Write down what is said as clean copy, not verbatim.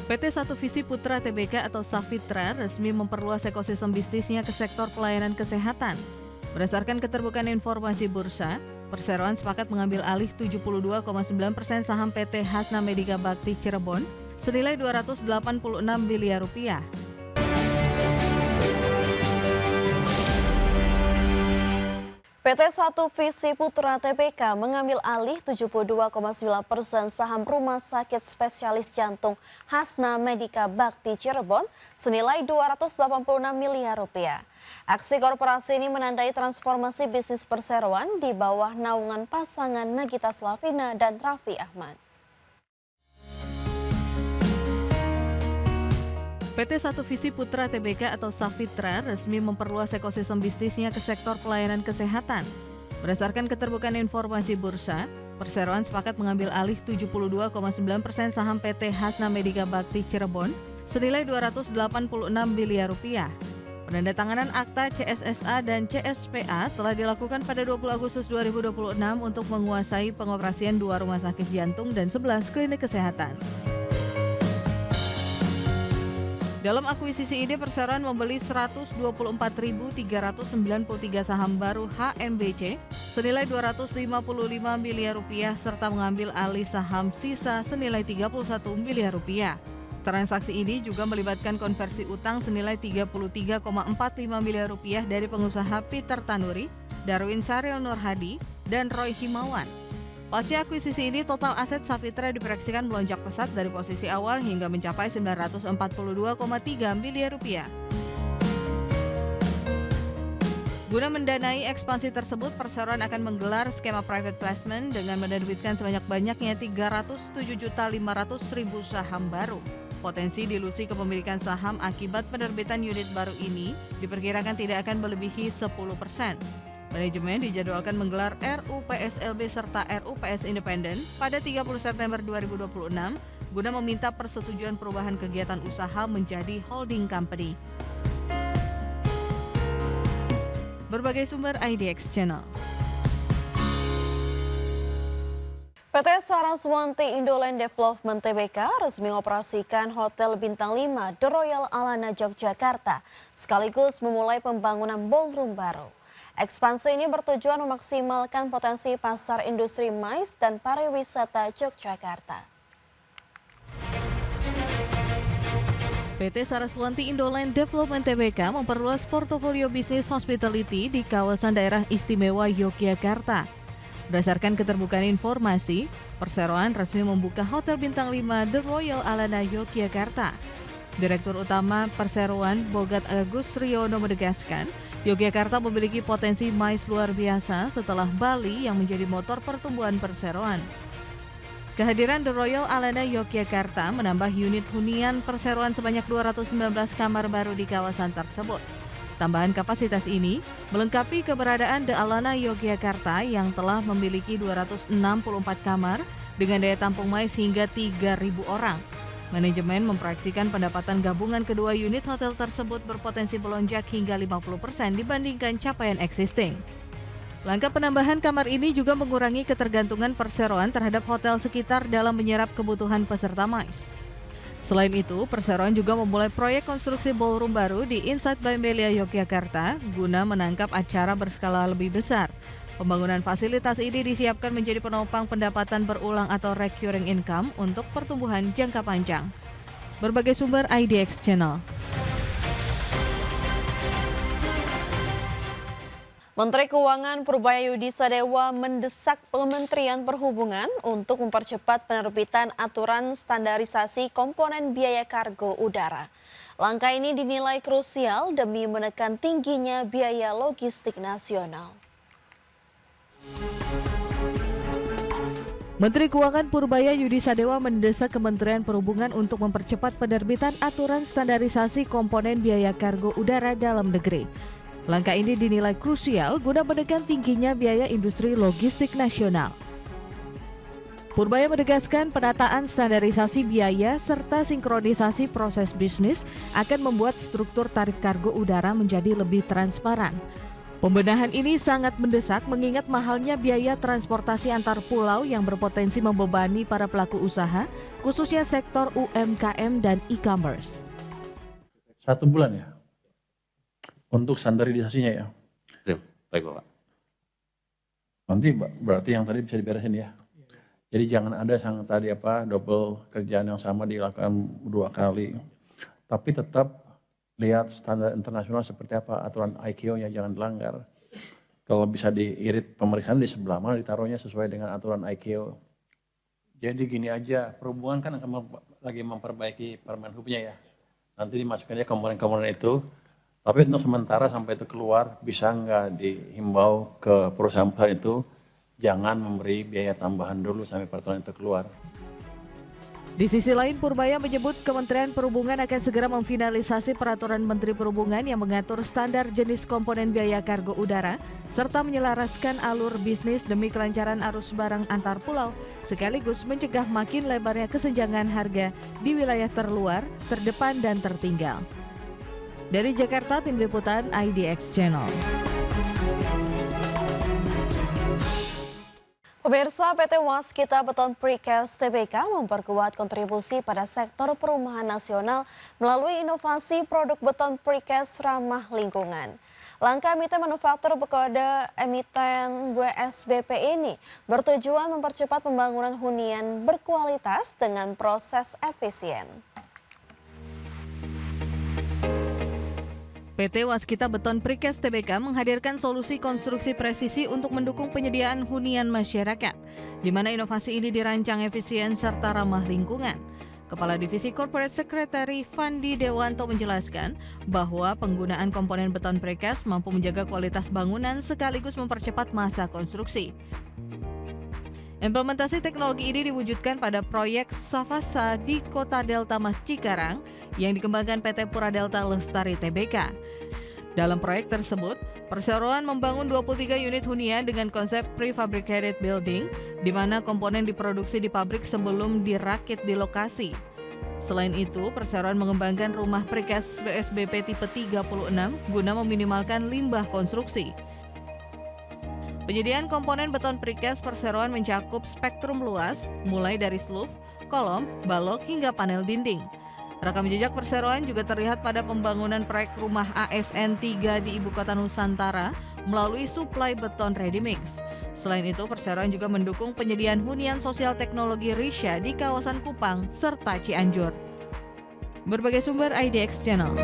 PT Satu Visi Putra Tbk atau Safitra resmi memperluas ekosistem bisnisnya ke sektor pelayanan kesehatan. Berdasarkan keterbukaan informasi bursa, perseroan sepakat mengambil alih 72,9% saham PT Hasna Medika Bakti Cirebon senilai Rp286 miliar. PT Satu Visi Putra Tbk mengambil alih 72,9% saham Rumah Sakit Spesialis Jantung Hasna Medika Bakti Cirebon senilai Rp286 miliar. Aksi korporasi ini menandai transformasi bisnis perseroan di bawah naungan pasangan Nagita Slavina dan Raffi Ahmad. PT Satu Visi Putra Tbk atau Safitra resmi memperluas ekosistem bisnisnya ke sektor pelayanan kesehatan. Berdasarkan keterbukaan informasi bursa, perseroan sepakat mengambil alih 72,9% saham PT Hasna Medika Bakti Cirebon senilai Rp286 miliar. Penandatanganan akta CSSA dan CSPA telah dilakukan pada 20 Agustus 2026 untuk menguasai pengoperasian 2 rumah sakit jantung dan 11 klinik kesehatan. Dalam akuisisi ini, perseroan membeli 124.393 saham baru HMBC senilai Rp255 miliar serta mengambil alih saham sisa senilai Rp31 miliar. Transaksi ini juga melibatkan konversi utang senilai Rp33,45 miliar dari pengusaha Peter Tanuri, Darwin Saril Nurhadi, dan Roy Himawan. Pasca akuisisi ini, total aset Safitra diproyeksikan melonjak pesat dari posisi awal hingga mencapai Rp942,3 miliar. Guna mendanai ekspansi tersebut, perseroan akan menggelar skema private placement dengan menerbitkan sebanyak-banyaknya 307.500.000 saham baru. Potensi dilusi kepemilikan saham akibat penerbitan unit baru ini diperkirakan tidak akan melebihi 10%. Manajemen dijadwalkan menggelar RUPSLB serta RUPS Independen pada 30 September 2026 guna meminta persetujuan perubahan kegiatan usaha menjadi holding company. Berbagai sumber IDX Channel. PT Saraswanti Indoland Development Tbk resmi mengoperasikan Hotel Bintang 5 The Royal Alana Yogyakarta sekaligus memulai pembangunan ballroom baru. Ekspansi ini bertujuan memaksimalkan potensi pasar industri MICE dan pariwisata Yogyakarta. PT Saraswanti Indoland Development Tbk memperluas portofolio bisnis hospitality di kawasan daerah istimewa Yogyakarta. Berdasarkan keterbukaan informasi, perseroan resmi membuka Hotel Bintang 5 The Royal Alana Yogyakarta. Direktur Utama Perseroan Bogat Agus Riono menegaskan, Yogyakarta memiliki potensi MICE luar biasa setelah Bali yang menjadi motor pertumbuhan perseroan. Kehadiran The Royal Alana Yogyakarta menambah unit hunian perseroan sebanyak 219 kamar baru di kawasan tersebut. Tambahan kapasitas ini melengkapi keberadaan The Alana Yogyakarta yang telah memiliki 264 kamar dengan daya tampung MICE hingga 3.000 orang. Manajemen memproyeksikan pendapatan gabungan kedua unit hotel tersebut berpotensi melonjak hingga 50% dibandingkan capaian existing. Langkah penambahan kamar ini juga mengurangi ketergantungan perseroan terhadap hotel sekitar dalam menyerap kebutuhan peserta MICE. Selain itu, perseroan juga memulai proyek konstruksi ballroom baru di Insight by Melia Yogyakarta guna menangkap acara berskala lebih besar. Pembangunan fasilitas ini disiapkan menjadi penopang pendapatan berulang atau recurring income untuk pertumbuhan jangka panjang. Berbagai sumber IDX Channel. Menteri Keuangan Purbaya Sadewa mendesak Kementerian Perhubungan untuk mempercepat penerbitan aturan standarisasi komponen biaya kargo udara. Langkah ini dinilai krusial demi menekan tingginya biaya logistik nasional. Menteri Keuangan Purbaya Sadewa mendesak Kementerian Perhubungan untuk mempercepat penerbitan aturan standarisasi komponen biaya kargo udara dalam negeri. Langkah ini dinilai krusial guna menekan tingginya biaya industri logistik nasional. Purbaya menegaskan penataan standarisasi biaya serta sinkronisasi proses bisnis akan membuat struktur tarif kargo udara menjadi lebih transparan. Pembenahan ini sangat mendesak mengingat mahalnya biaya transportasi antar pulau yang berpotensi membebani para pelaku usaha, khususnya sektor UMKM dan e-commerce. 1 bulan ya, untuk standarisasinya ya. Baik Bapak. Nanti berarti yang tadi bisa diberesin ya. Jadi jangan ada yang tadi double kerjaan yang sama dilakukan 2 kali. Tapi tetap lihat standar internasional seperti apa, aturan ICAO-nya jangan dilanggar. Kalau bisa diirit pemeriksaan di sebelah mana ditaruhnya sesuai dengan aturan ICAO. Jadi gini aja, perhubungan kan akan lagi memperbaiki permen hubnya ya. Nanti dimasukkannya komponen-komponen itu. Tapi untuk sementara sampai itu keluar, bisa nggak dihimbau ke perusahaan-perusahaan itu jangan memberi biaya tambahan dulu sampai peraturan itu keluar. Di sisi lain, Purbaya menyebut Kementerian Perhubungan akan segera memfinalisasi peraturan Menteri Perhubungan yang mengatur standar jenis komponen biaya kargo udara, serta menyelaraskan alur bisnis demi kelancaran arus barang antar pulau, sekaligus mencegah makin lebarnya kesenjangan harga di wilayah terluar, terdepan, dan tertinggal. Dari Jakarta, Tim Liputan IDX Channel. Pemirsa, PT Waskita Beton Precast Tbk memperkuat kontribusi pada sektor perumahan nasional melalui inovasi produk beton precast ramah lingkungan. Langkah emiten manufaktur berkode emiten WSBP ini bertujuan mempercepat pembangunan hunian berkualitas dengan proses efisien. PT Waskita Beton Precast Tbk menghadirkan solusi konstruksi presisi untuk mendukung penyediaan hunian masyarakat, di mana inovasi ini dirancang efisien serta ramah lingkungan. Kepala Divisi Corporate Secretary Fandi Dewanto menjelaskan bahwa penggunaan komponen beton precast mampu menjaga kualitas bangunan sekaligus mempercepat masa konstruksi. Implementasi teknologi ini diwujudkan pada proyek Savasa di Kota Delta Mas Cikarang yang dikembangkan PT Pura Delta Lestari Tbk. Dalam proyek tersebut, perseroan membangun 23 unit hunian dengan konsep prefabricated building, di mana komponen diproduksi di pabrik sebelum dirakit di lokasi. Selain itu, perseroan mengembangkan rumah precast WSBP tipe 36 guna meminimalkan limbah konstruksi. Penyediaan komponen beton precast perseroan mencakup spektrum luas, mulai dari sloof, kolom, balok, hingga panel dinding. Rekam jejak perseroan juga terlihat pada pembangunan proyek rumah ASN 3 di Ibu Kota Nusantara melalui suplai beton ready mix. Selain itu, perseroan juga mendukung penyediaan hunian sosial teknologi Risha di kawasan Kupang serta Cianjur. Berbagai sumber IDX Channel.